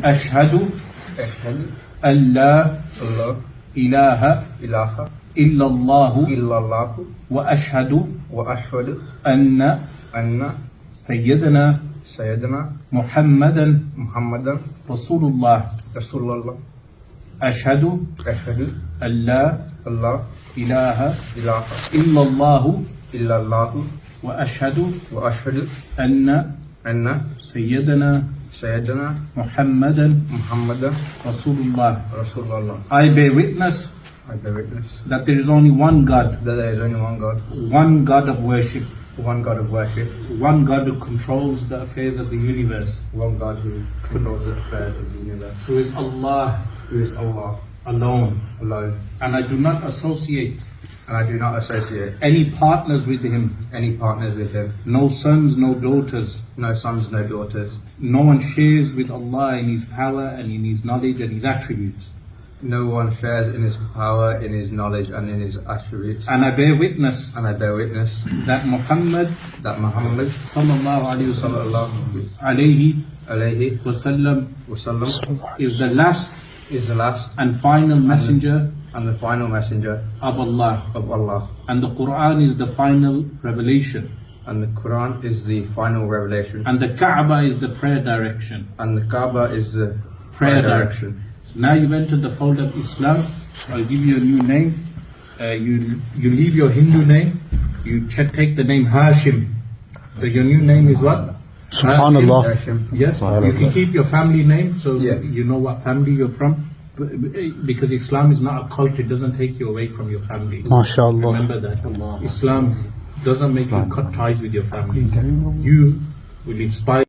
أشهد أشهد أن لا الله إله إله إلا الله إلا الله وأشهد وأشهد أن أن سيدنا سيدنا محمدا محمدا رسول الله. رسول الله. أشهد أشهد أن لا الله إله إله إلا الله إلا الله وأشهد وأشهد أن أن سيدنا سيدنا محمدا محمدا رسول الله. رسول الله. I bear witness I bear witness that there is only one God, that there is only one God, one God of worship, one God of worship, one God who controls the affairs of the universe, one God who controls the affairs of the universe, who is Allah who is Allah alone. alone. And I do not associate And I do not associate any partners with Him, any partners with Him, no sons, no daughters. no sons, no daughters. No one shares with Allah in His power and in His knowledge and His attributes. No one shares in His power, in His knowledge, and in His attributes. And I bear witness And I bear witness that Muhammad that Muhammad sallallahu alayhi sallallahu alayhi alayhi wasallam wasallam is the last is the last and final messenger and the final messenger of Allah. of Allah. And the Qur'an is the final revelation. And the Quran is the final revelation. And the Kaaba is the prayer direction. And the Kaaba is the Prayer direction. So now you've entered the fold of Islam. I'll give you a new name. You leave your Hindu name. You take the name Hashim. So your new name is what? Subhanallah. Hashim. Yes. You can keep your family name, so Yeah. you know what family you're from. Because Islam is not a cult, it doesn't take you away from your family. MashaAllah. Remember that. Islam doesn't make you cut ties with your family. You will inspire